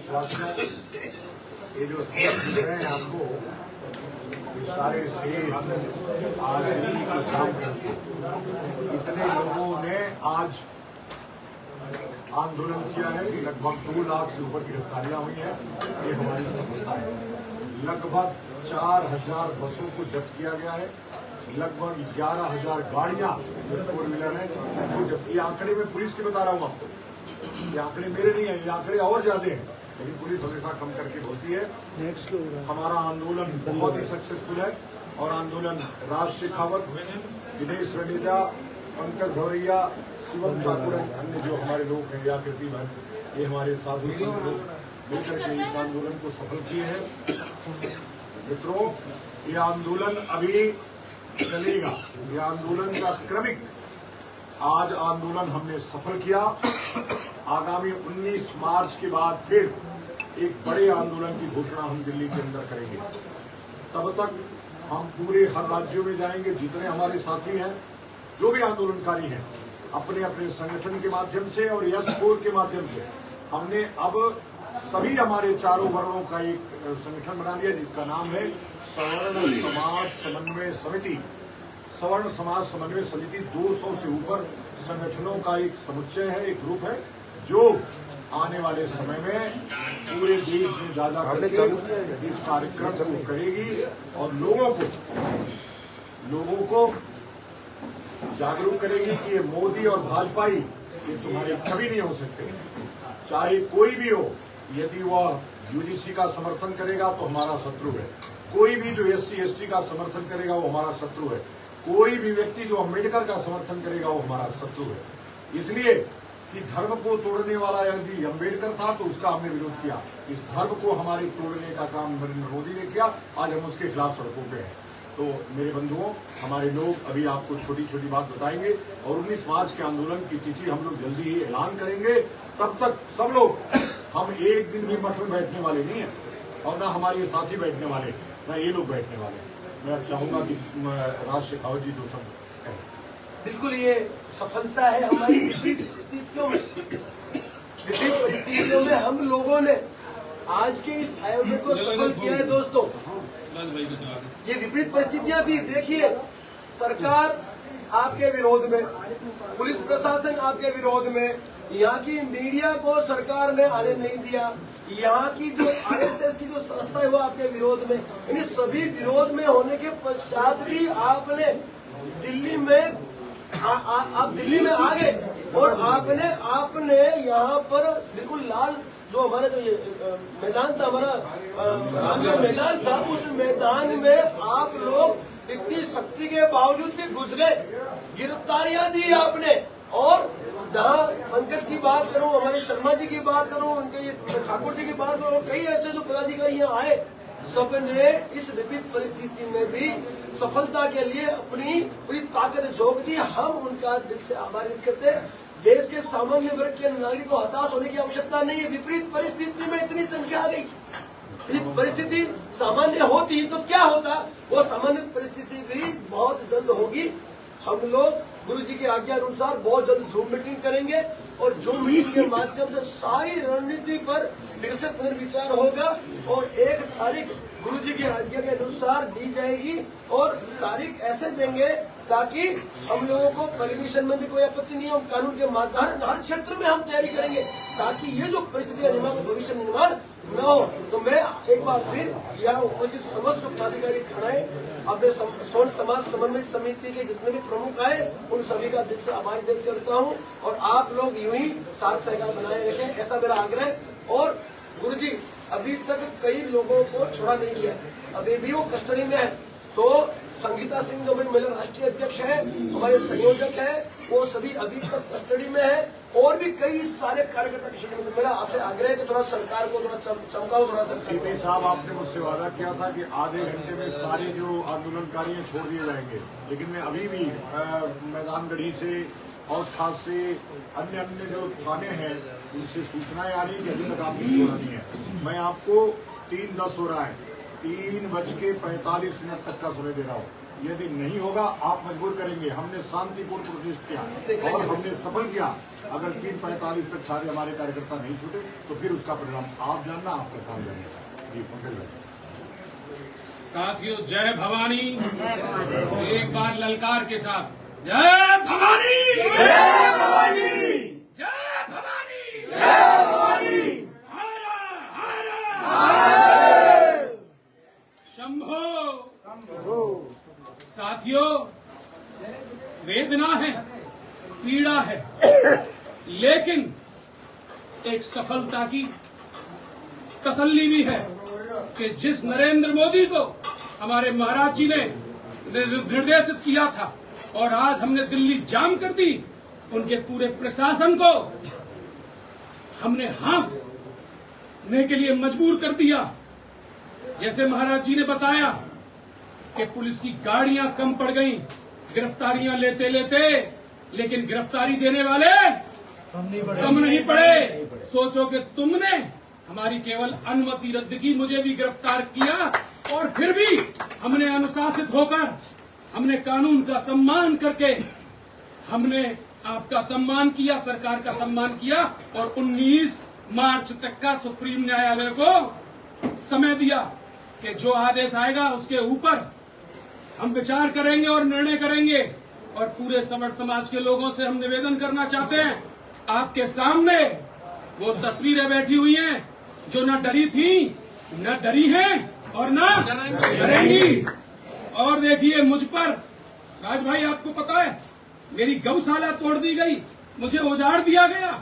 देशवासियों, ये जो सेब दिख रहे हैं आपको, ये सारे सेब आज दिल्ली को जाम करके इतने लोगों ने आज आंदोलन किया है। लगभग 2 लाख से ऊपर गिरफ्तारियां हुई हैं। ये हमारी सफलता है। लगभग 4000 बसों को जब्त किया गया है। लगभग 11,000 गाड़ियां 4 व्हीलर है वो जब्त। ये आंकड़े में पुलिस के बता रहा हूं आपको, ये आंकड़े मेरे नहीं है, ये आंकड़े और ज्यादा हैं, लेकिन पुलिस हमेशा कम करके बोलती है। हमारा आंदोलन बहुत ही सक्सेसफुल है और आंदोलन राज शेखावत, दिनेश रडेजा, पंकज धवरिया, शिवम ठाकुर, अन्य जो हमारे लोग हैं, या कीर्तिमान, ये हमारे साधु संत लोग मिलकर के इस आंदोलन को सफल किए हैं। मित्रों, ये आंदोलन अभी चलेगा। ये आंदोलन का क्रमिक आज आंदोलन हमने सफल किया। आगामी 19 मार्च के बाद फिर एक बड़े आंदोलन की घोषणा हम दिल्ली के अंदर करेंगे। तब तक हम पूरे हर राज्यों में जाएंगे। जितने हमारे साथी हैं, जो भी आंदोलनकारी हैं, अपने अपने संगठन के माध्यम से और यस कोर के माध्यम से हमने अब सभी हमारे चारों वर्णों का एक संगठन बना लिया, जिसका नाम है सवर्ण समाज समन्वय समिति। सवर्ण समाज समन्वय समिति 200 से ऊपर संगठनों का एक समुच्चय है, एक ग्रुप है, जो आने वाले समय में पूरे देश में ज्यादा करके इस कार्यक्रम को करेगी और लोगों को जागरूक करेगी कि ये मोदी और भाजपा ही ये तुम्हारे कभी नहीं हो सकते। चाहे कोई भी हो, यदि वह यूजीसी का समर्थन करेगा तो हमारा शत्रु है। कोई भी जो SC ST का समर्थन करेगा वो हमारा शत्रु है। कोई भी व्यक्ति जो अम्बेडकर का समर्थन करेगा वो हमारा शत्रु है। इसलिए कि धर्म को तोड़ने वाला यदि अम्बेडकर था तो उसका हमने विरोध किया। इस धर्म को हमारे तोड़ने का काम नरेंद्र मोदी ने किया। आज हम उसके खिलाफ सड़कों पे हैं। तो मेरे बंधुओं, हमारे लोग अभी आपको छोटी छोटी बात बताएंगे और 19 मार्च के आंदोलन की तिथि हम लोग जल्दी ही ऐलान करेंगे। तब तक सब लोग, हम एक दिन भी मठ में बैठने वाले नहीं है और ना हमारे साथी बैठने वाले, ना ये लोग बैठने वाले। मैं अब चाहूंगा कि राज शेखावत जी 2 शब्द कहें। बिल्कुल, ये सफलता है हमारी विपरीत स्थितियों में। विपरीत परिस्थितियों में हम लोगों ने आज के इस आयोजन को सफल किया है। दोस्तों, ये विपरीत परिस्थितियां थी। देखिए, सरकार आपके विरोध में, पुलिस प्रशासन आपके विरोध में, यहाँ की मीडिया को सरकार ने आने नहीं दिया, यहाँ की जो RSS की जो संस्था है वो आपके विरोध में। इन सभी विरोध में होने के पश्चात भी आपने दिल्ली में आप दिल्ली में आ गए और आपने यहाँ पर बिल्कुल लाल जो हमारा जो ये मैदान था, हमारा मैदान था, उस मैदान में आप लोग इतनी शक्ति के बावजूद भी घुस गए, गिरफ्तारियां दी आपने। और जहाँ पंकज की बात करूं, हमारे शर्मा जी की बात करूं, उनके ये ठाकुर जी की बात करूं, कई ऐसे जो पदाधिकारी यहाँ आए, सबने इस विपरीत परिस्थिति में भी सफलता के लिए अपनी पूरी ताकत झोंक दी। हम उनका दिल से आभार व्यक्त करते हैं। देश के सामान्य वर्ग के नागरिक को हताश होने की आवश्यकता नहीं है। विपरीत परिस्थिति में इतनी संख्या आ गई, परिस्थिति सामान्य होती तो क्या होता, वो सामान्य परिस्थिति भी बहुत जल्द होगी। हम लोग गुरु जी की आज्ञा अनुसार बहुत जल्द जूम मीटिंग करेंगे और जूम मीटिंग के माध्यम से सारी रणनीति पर विस्तृत पुनर्विचार होगा और 1 तारीख गुरु जी की आज्ञा के अनुसार दी जाएगी और तारीख ऐसे देंगे ताकि हम लोगों को परमिशन में भी कोई आपत्ति नहीं है। हम कानून के माध्यम हर क्षेत्र में हम तैयारी करेंगे ताकि ये जो परिस्थितियां निर्माण, भविष्य निर्माण न हो। तो मैं एक बार फिर यहाँ उपस्थित समस्त जो पदाधिकारी खड़े, अपने स्वर्ण समाज समन्वय समिति के जितने भी प्रमुख आए, उन सभी का दिल से आभार व्यक्त करता हूँ और आप लोग यूं ही साथ सहकार बनाए रखें, ऐसा मेरा आग्रह। और गुरुजी, अभी तक कई लोगों को छोड़ा नहीं गया है, अभी भी वो कस्टडी में है। तो संगीता सिंह जो हमारी महिला राष्ट्रीय अध्यक्ष है, हमारे संयोजक है, वो सभी अभी तक कस्टडी में है और भी कई सारे कार्यकर्ता कस्टडी में। मेरा आपसे आग्रह है कि थोड़ा सरकार को थोड़ा चमकाओ, थोड़ा सा। सीपी साहब, आपने मुझसे वादा किया था कि आधे घंटे में सारे जो आंदोलनकारी हैं छोड़ दिए जाएंगे, लेकिन मैं अभी भी मैदानगढ़ी से और खास से अन्य जो थाने हैं उनसे सूचनाएं आ रही है कि अभी तक आपने छोड़ा नहीं है। मैं आपको 3:10 हो रहा है, 3:45 तक का समय दे रहा हूँ। यदि नहीं होगा आप मजबूर करेंगे। हमने शांतिपूर्ण प्रोटेस्ट किया और हमने सफल किया। अगर 3:45 तक सारे हमारे कार्यकर्ता नहीं छूटे तो फिर उसका परिणाम आप जानना, आपका काम जानना। जी पंकज भाई। साथियों, जय भवानी। एक बार ललकार के साथ जय भवानी, जय भवानी, जय भवानी, जय भवानी, हर हर शंभो। साथियों, वेदना है, पीड़ा है, लेकिन एक सफलता की तसल्ली भी है कि जिस नरेंद्र मोदी को हमारे महाराज जी ने निर्देशित किया था और आज हमने दिल्ली जाम कर दी, उनके पूरे प्रशासन को हमने हाँफने के लिए मजबूर कर दिया। जैसे महाराज जी ने बताया कि पुलिस की गाड़ियां कम पड़ गईं, गिरफ्तारियां लेते लेते, लेकिन गिरफ्तारी देने वाले कम नहीं पड़े। सोचो कि तुमने हमारी केवल अनुमति रद्द की, मुझे भी गिरफ्तार किया और फिर भी हमने अनुशासित होकर, हमने कानून का सम्मान करके, हमने आपका सम्मान किया, सरकार का सम्मान किया और 19 मार्च तक का सुप्रीम न्यायालय को समय दिया कि जो आदेश आएगा उसके ऊपर हम विचार करेंगे और निर्णय करेंगे। और पूरे सवर्ण समाज के लोगों से हम निवेदन करना चाहते हैं, आपके सामने वो तस्वीरें बैठी हुई हैं जो न डरी थी, न डरी हैं और न डरेंगी। और देखिए, मुझ पर राज भाई, आपको पता है, मेरी गौशाला तोड़ दी गई, मुझे उजाड़ दिया गया,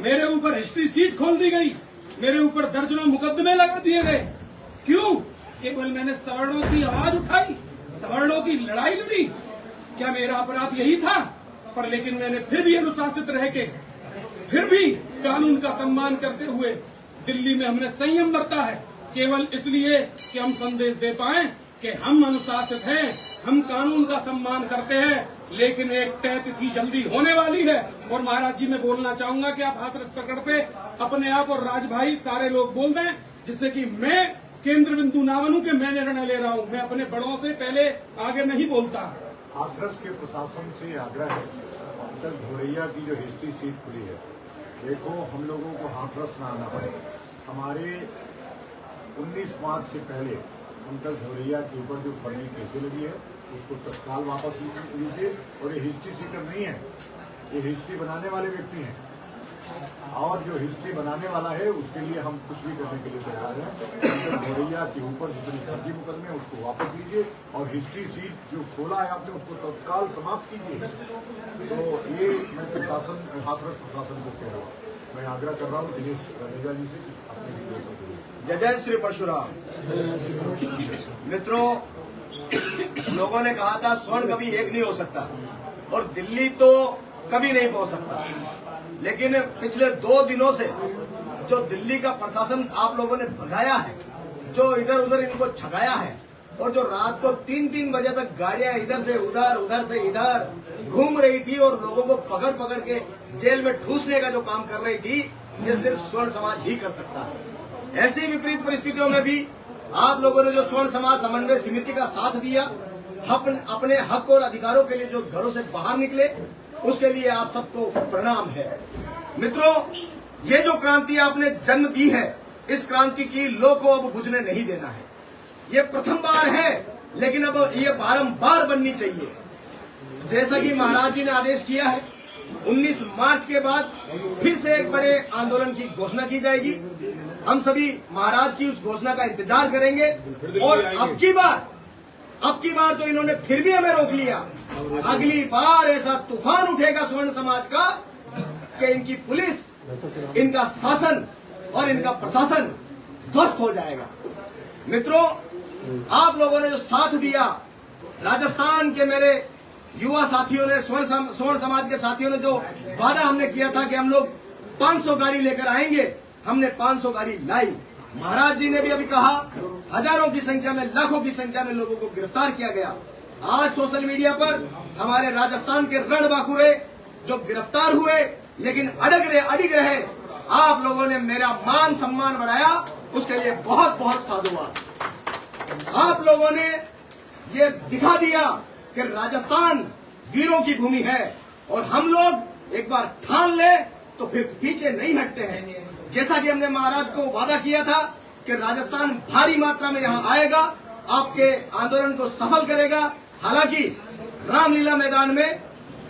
मेरे ऊपर हिस्ट्री सीट खोल दी गई, मेरे ऊपर दर्जनों मुकदमे लगा दिए गए। क्यों? केवल मैंने सवर्णों की आवाज उठाई, सवर्णों की लड़ाई लड़ी। क्या मेरा अपराध यही था? पर लेकिन मैंने फिर भी अनुशासित रह के, फिर भी कानून का सम्मान करते हुए दिल्ली में हमने संयम बरता है, केवल इसलिए कि हम संदेश दे पाएं कि हम अनुशासित हैं, हम कानून का सम्मान करते हैं। लेकिन एक तय तिथि जल्दी होने वाली है और महाराज जी, मैं बोलना चाहूंगा कि आप हाथरस प्रकट पे अपने आप और राज भाई सारे लोग बोल दें, जिससे कि मैं केंद्र बिंदु ना बनूं कि मैं निर्णय ले रहा हूं। मैं अपने बड़ों से पहले आगे नहीं बोलता। हाथरस के प्रशासन से आग्रह है, पंकज धोरैया की जो हिस्ट्री सीट खुली है, देखो हम लोगों को हाथरस न आना पड़े। हमारे 19 मार्च से पहले पंकज धोरैया के ऊपर जो फर्जी केसें लगी है उसको तत्काल वापस लीजिए। और ये हिस्ट्री सीटर नहीं है, ये हिस्ट्री बनाने वाले व्यक्ति हैं और जो हिस्ट्री बनाने वाला है उसके लिए हम कुछ भी करने के लिए तैयार हैं। पंकज धोरैया के ऊपर जितने फर्जी मुकदमे हैं उसको वापस लीजिए और हिस्ट्री सीट जो खोला है आपने उसको तत्काल समाप्त कीजिए। तो ये मैं प्रशासन, हाथरस प्रशासन को कह रहा हूँ, मैं आग्रह कर रहा हूँ दिनेश रनेजा जी से अपने जय जय श्री परशुराम। मित्रों, लोगों ने कहा था स्वर्ण कभी एक नहीं हो सकता और दिल्ली तो कभी नहीं पहुंच सकता, लेकिन पिछले 2 दिनों से जो दिल्ली का प्रशासन आप लोगों ने भगाया है, जो इधर उधर इनको छगाया है और जो रात को 3-3 बजे तक गाड़ियां इधर से उधर, उधर से इधर घूम रही थी और लोगों को पकड़ पकड़ के जेल में ठूसने का जो काम कर रही थी, ये सिर्फ स्वर्ण समाज ही कर सकता है। ऐसी विपरीत परिस्थितियों में भी आप लोगों ने जो स्वर्ण समाज समन्वय समिति का साथ दिया, अपने हक और अधिकारों के लिए जो घरों से बाहर निकले, उसके लिए आप सबको प्रणाम है। मित्रों, ये जो क्रांति आपने जन्म दी है, इस क्रांति की लौ को अब बुझने नहीं देना है। ये प्रथम बार है, लेकिन अब ये बारंबार बननी चाहिए। जैसा कि महाराज जी ने आदेश किया है, 19 मार्च के बाद फिर से एक बड़े आंदोलन की घोषणा की जाएगी। हम सभी महाराज की उस घोषणा का इंतजार करेंगे और अब की बार तो इन्होंने फिर भी हमें रोक लिया। अगली बार ऐसा तूफान उठेगा स्वर्ण समाज का कि इनकी पुलिस, इनका शासन और इनका प्रशासन ध्वस्त हो जाएगा। मित्रों, आप लोगों ने जो साथ दिया, राजस्थान के मेरे युवा साथियों ने, स्वर्ण समाज के साथियों ने जो वादा हमने किया था कि हम लोग 500 गाड़ी लेकर आएंगे, हमने 500 गाड़ी लाई। महाराज जी ने भी अभी कहा, हजारों की संख्या में, लाखों की संख्या में लोगों को गिरफ्तार किया गया। आज सोशल मीडिया पर हमारे राजस्थान के रणबांकुरे जो गिरफ्तार हुए लेकिन अडिग रहे, आप लोगों ने मेरा मान सम्मान बढ़ाया, उसके लिए बहुत बहुत साधुवाद। आप लोगों ने ये दिखा दिया कि राजस्थान वीरों की भूमि है और हम लोग एक बार ठान ले तो फिर पीछे नहीं हटते हैं। जैसा कि हमने महाराज को वादा किया था कि राजस्थान भारी मात्रा में यहाँ आएगा, आपके आंदोलन को सफल करेगा। हालांकि रामलीला मैदान में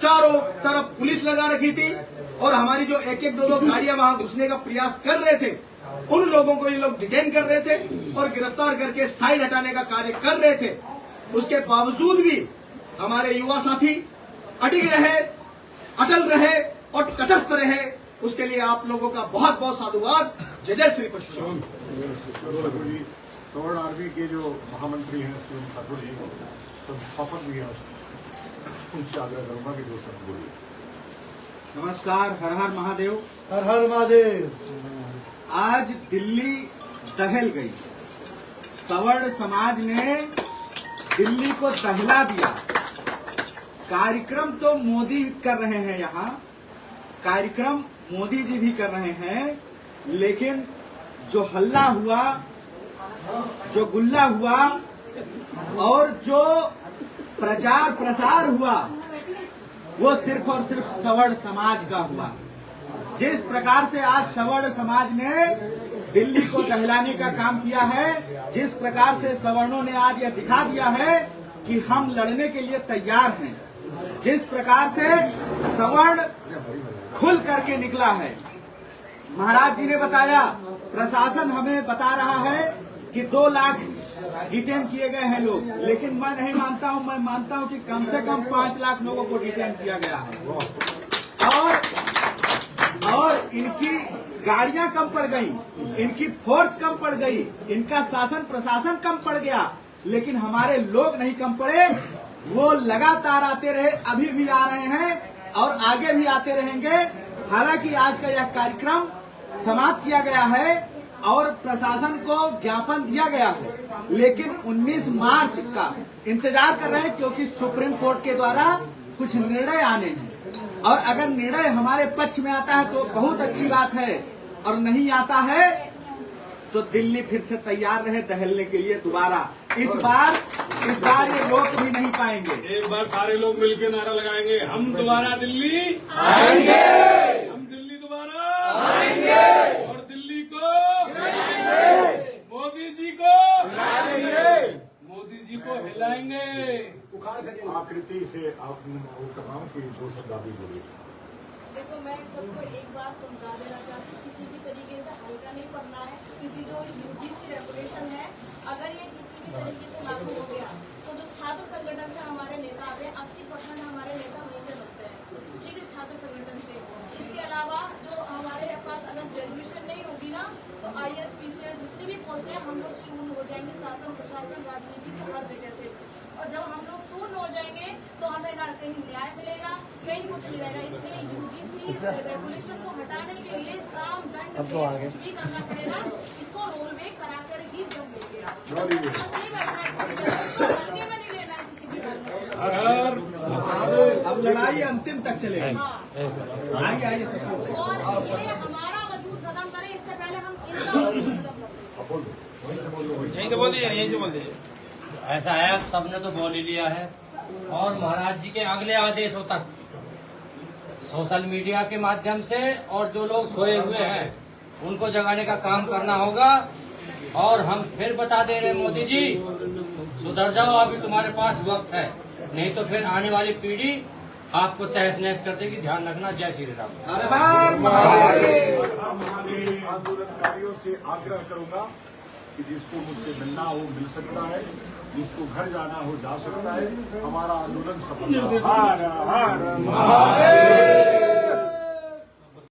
चारों तरफ पुलिस लगा रखी थी और हमारी जो एक एक दो गाड़ियां वहां घुसने का प्रयास कर रहे थे, उन लोगों को ये लोग डिटेन कर रहे थे और गिरफ्तार करके साइड हटाने का कार्य कर रहे थे। उसके बावजूद भी हमारे युवा साथी अडिग रहे, अटल रहे और तटस्थ रहे। उसके लिए आप लोगों का बहुत बहुत साधुवाद। जय जय श्री परशुराम। सवर्ण आर्मी के जो महामंत्री हैं शिवम ठाकुर जी, संस्थापक भी हैं, उनसे आग्रह करूंगा कि दो शब्द बोलिए। नमस्कार, हर हर महादेव। हर हर महादेव। आज दिल्ली दहल गई। सवर्ण समाज ने दिल्ली को दहला दिया। कार्यक्रम तो मोदी कर रहे हैं, यहाँ कार्यक्रम मोदी जी भी कर रहे हैं, लेकिन जो हल्ला हुआ, जो गुल्ला हुआ और जो प्रचार प्रसार हुआ, वो सिर्फ और सिर्फ सवर्ण समाज का हुआ। जिस प्रकार से आज सवर्ण समाज ने दिल्ली को दहलाने का काम किया है, जिस प्रकार से सवर्णों ने आज यह दिखा दिया है कि हम लड़ने के लिए तैयार हैं, जिस प्रकार से सवर्ण खुल करके निकला है। महाराज जी ने बताया, प्रशासन हमें बता रहा है कि 2 लाख डिटेन किए गए हैं लोग, लेकिन मैं नहीं मानता हूं। मैं मानता हूं कि कम से कम 5 लाख लोगों को डिटेन किया गया है और इनकी गाड़ियां कम पड़ गई, इनकी फोर्स कम पड़ गई, इनका शासन प्रशासन कम पड़ गया, लेकिन हमारे लोग नहीं कम पड़े। वो लगातार आते रहे, अभी भी आ रहे हैं और आगे भी आते रहेंगे। हालांकि आज का यह कार्यक्रम समाप्त किया गया है और प्रशासन को ज्ञापन दिया गया है, लेकिन 19 मार्च का इंतजार कर रहे हैं, क्योंकि सुप्रीम कोर्ट के द्वारा कुछ निर्णय आने हैं और अगर निर्णय हमारे पक्ष में आता है तो बहुत अच्छी बात है, और नहीं आता है तो दिल्ली फिर से तैयार रहे दहलने के लिए दोबारा। इस बार ये रोक भी नहीं पाएंगे। एक बार सारे लोग मिलकर नारा लगाएंगे, हम दोबारा दिल्ली आएंगे, हम दिल्ली दोबारा आएंगे और दिल्ली को हिलाएंगे, मोदी जी को हिलाएंगे, मोदी जी को हिलाएंगे। आकृति से आप कर रहा हूँ कि दो शब्द आप ही बोलिए। देखो, मैं सबको एक बात समझा देना चाहती हूँ, किसी भी तरीके से हल्का नहीं पड़ना है, क्योंकि जो यूजीसी रेगुलेशन है, अगर ये किसी भी तरीके से लागू हो गया तो जो छात्र संगठन से हमारे नेता आते हैं, 80% हमारे नेता वहीं से बनते हैं, ठीक है, छात्र संगठन से। इसके अलावा जो हमारे पास अगर ग्रेजुएशन नहीं होगी ना, तो IAS PCS जितनी भी पोस्ट है हम लोग शून्य हो जाएंगे, शासन प्रशासन राजनीति से हर जगह से। और जब हम लोग शून्य हो जाएंगे तो हमें ना कहीं न्याय मिलेगा, कहीं कुछ मिलेगा। इसलिए यूजीसी रेगुलेशन को हटाने के लिए साम दंड कुछ भी करना पड़ेगा। इसको रोल बैक कराकर ही जब मिलेगा, में नहीं लेना किसी भी अब लड़ाई अंतिम तक चलेगी। आइए सब। और ये हमारा वजूद खत्म करें, इससे पहले हम इनका वजूद खत्म करें। यहीं से बोल दीजिए, यहीं से बोल दीजिए। ऐसा है, सबने तो बोल ही लिया है और महाराज जी के अगले आदेशों तक सोशल मीडिया के माध्यम से और जो लोग सोए हुए हैं उनको जगाने का काम करना होगा। और हम फिर बता दे रहे मोदी जी, सुधर जाओ, अभी तुम्हारे पास वक्त है, नहीं तो फिर आने वाली पीढ़ी आपको तहस नहस कर देगी। ध्यान रखना। जय श्री राम। हर बार महादेव। आंदोलनकारियों से आग्रह करूंगा कि जिसको मुझसे मिलना हो मिल सकता है, जिसको घर जाना हो जा सकता है। हमारा आंदोलन सफल। हर हर महादेव।